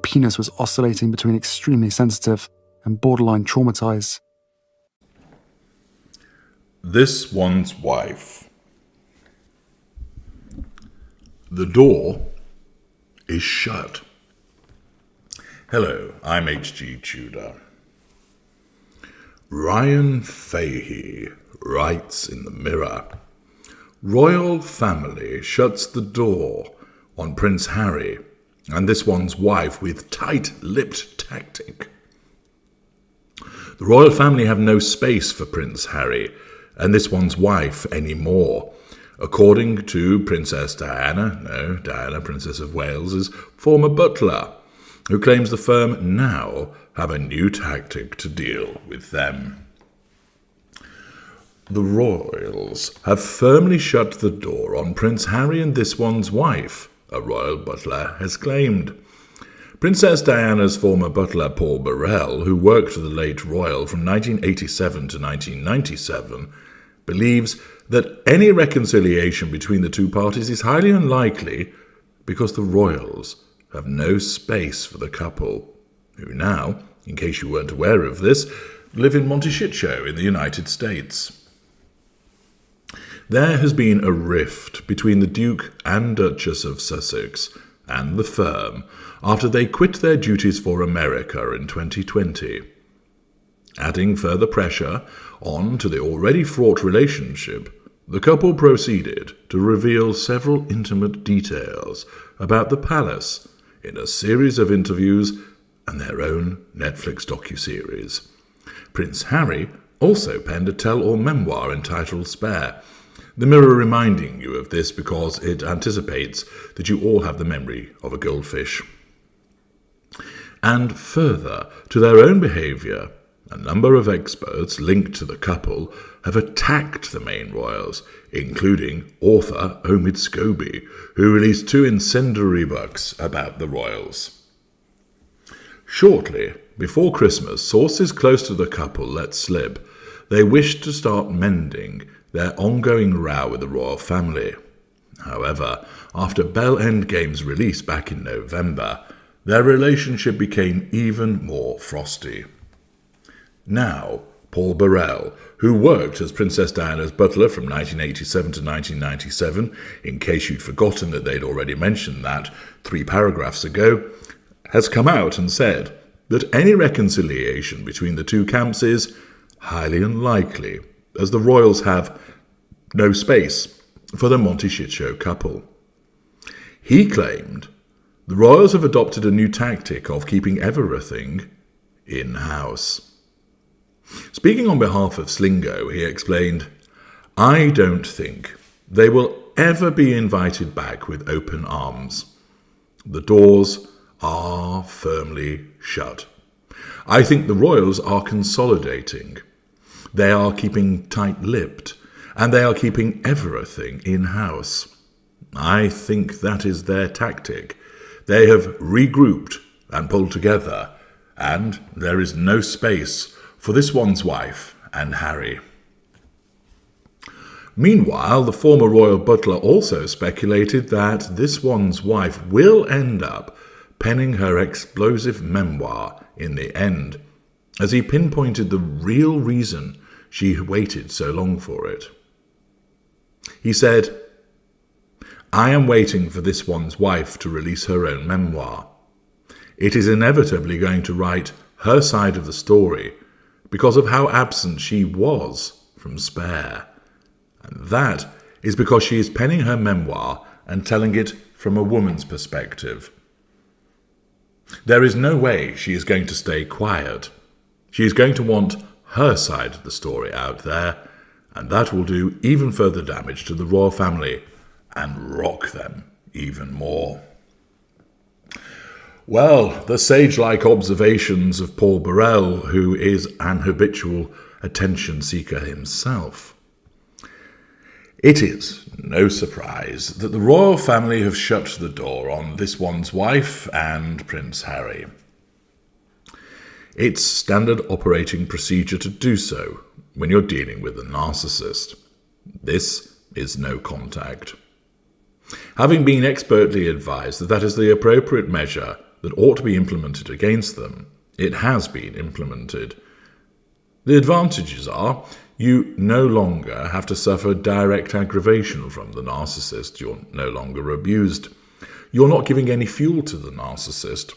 penis was oscillating between extremely sensitive and borderline traumatized. This one's wife. The door is shut. Hello, I'm H.G. Tudor. Ryan Fahey writes in the Mirror, Royal family shuts the door on Prince Harry and this one's wife with tight-lipped tactic. The royal family have no space for Prince Harry and this one's wife anymore, according to Princess Diana, Princess of Wales's former butler, who claims the firm now have a new tactic to deal with them. The royals have firmly shut the door on Prince Harry and this one's wife, a royal butler has claimed. Princess Diana's former butler, Paul Burrell, who worked for the late royal from 1987 to 1997, believes that any reconciliation between the two parties is highly unlikely because the royals have no space for the couple, who now, in case you weren't aware of this, live in Monteshitshow in the United States. There has been a rift between the Duke and Duchess of Sussex and the firm after they quit their duties for America in 2020. Adding further pressure on to the already fraught relationship, the couple proceeded to reveal several intimate details about the palace in a series of interviews and their own Netflix docuseries. Prince Harry also penned a tell-all memoir entitled Spare, the Mirror reminding you of this because it anticipates that you all have the memory of a goldfish. And further to their own behaviour, a number of experts linked to the couple have attacked the main royals, including author Omid Scobie, who released 2 incendiary books about the royals. Shortly before Christmas, sources close to the couple let slip they wished to start mending their ongoing row with the royal family. However, after Bell Endgame's release back in November, their relationship became even more frosty. Now, Paul Burrell, who worked as Princess Diana's butler from 1987 to 1997, in case you'd forgotten that they'd already mentioned that 3 paragraphs ago, has come out and said that any reconciliation between the two camps is highly unlikely, as the royals have no space for the Monteshitshow couple. He claimed the royals have adopted a new tactic of keeping everything in-house. Speaking on behalf of Slingo, he explained, I don't think they will ever be invited back with open arms. The doors are firmly shut. I think the royals are consolidating. They are keeping tight-lipped, and they are keeping everything in-house. I think that is their tactic. They have regrouped and pulled together, and there is no space for this one's wife and Harry. Meanwhile, the former royal butler also speculated that this one's wife will end up penning her explosive memoir in the end, as he pinpointed the real reason she waited so long for it. He said, I am waiting for this one's wife to release her own memoir. It is inevitably going to write her side of the story because of how absent she was from Spare. And that is because she is penning her memoir and telling it from a woman's perspective. There is no way she is going to stay quiet. She is going to want her side of the story out there, and that will do even further damage to the royal family and rock them even more. Well, the sage-like observations of Paul Burrell, who is an habitual attention seeker himself. It is no surprise that the royal family have shut the door on this one's wife and Prince Harry. It's standard operating procedure to do so when you're dealing with a narcissist. This is no contact. Having been expertly advised that that is the appropriate measure that ought to be implemented against them, it has been implemented. The advantages are you no longer have to suffer direct aggravation from the narcissist. You're no longer abused. You're not giving any fuel to the narcissist,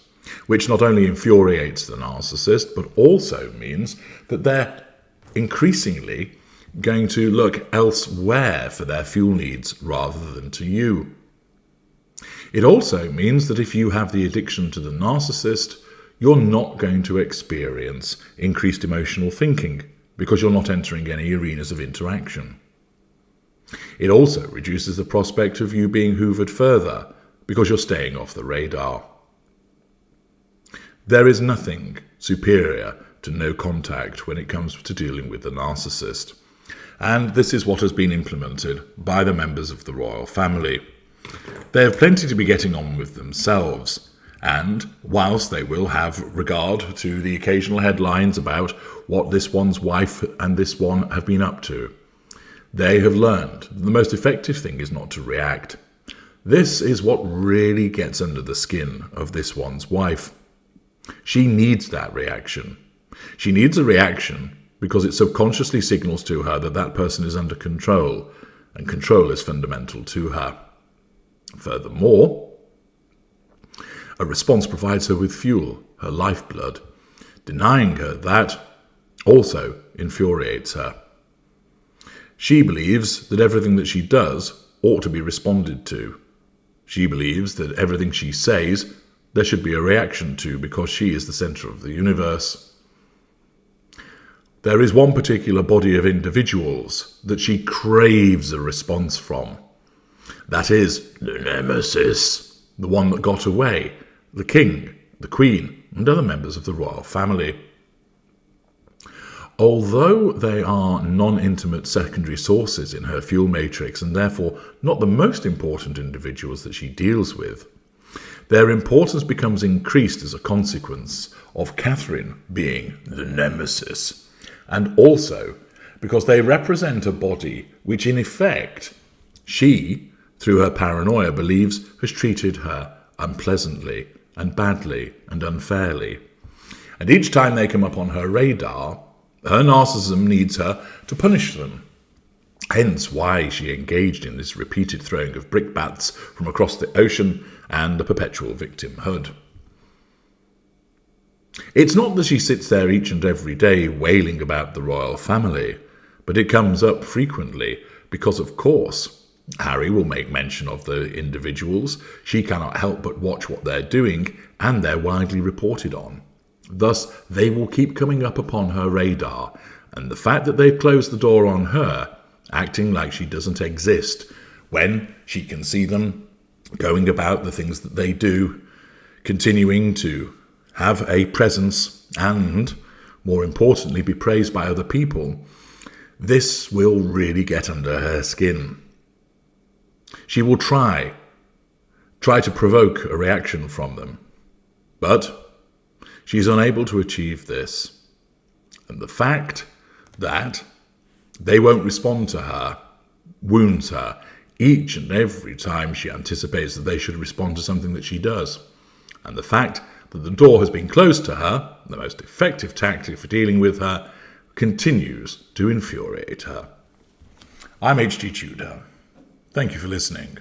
which not only infuriates the narcissist, but also means that they're increasingly going to look elsewhere for their fuel needs rather than to you. It also means that if you have the addiction to the narcissist, you're not going to experience increased emotional thinking because you're not entering any arenas of interaction. It also reduces the prospect of you being hoovered further because you're staying off the radar. There is nothing superior to no contact when it comes to dealing with the narcissist. And this is what has been implemented by the members of the royal family. They have plenty to be getting on with themselves, and whilst they will have regard to the occasional headlines about what this one's wife and this one have been up to, they have learned that the most effective thing is not to react. This is what really gets under the skin of this one's wife. She needs that reaction. She needs a reaction because it subconsciously signals to her that that person is under control, and control is fundamental to her. Furthermore, a response provides her with fuel, her lifeblood. Denying her that also infuriates her. She believes that everything that she does ought to be responded to. She believes that everything she says there should be a reaction to because she is the centre of the universe. There is one particular body of individuals that she craves a response from. That is the nemesis, the one that got away, the king, the queen, and other members of the royal family. Although they are non-intimate secondary sources in her fuel matrix and therefore not the most important individuals that she deals with, their importance becomes increased as a consequence of Catherine being the nemesis, and also because they represent a body which in effect she, through her paranoia, believes has treated her unpleasantly and badly and unfairly. And each time they come up on her radar, her narcissism needs her to punish them. Hence why she engaged in this repeated throwing of brickbats from across the ocean and a perpetual victimhood. It's not that she sits there each and every day wailing about the royal family, but it comes up frequently because, of course, Harry will make mention of the individuals. She cannot help but watch what they're doing, and they're widely reported on. Thus, they will keep coming up upon her radar, and the fact that they've closed the door on her, acting like she doesn't exist, when she can see them going about the things that they do, continuing to have a presence and, more importantly, be praised by other people, this will really get under her skin. She will try to provoke a reaction from them, but she's unable to achieve this. And the fact that they won't respond to her wounds her each and every time she anticipates that they should respond to something that she does. And the fact that the door has been closed to her, the most effective tactic for dealing with her, continues to infuriate her. I'm H.G. Tudor. Thank you for listening.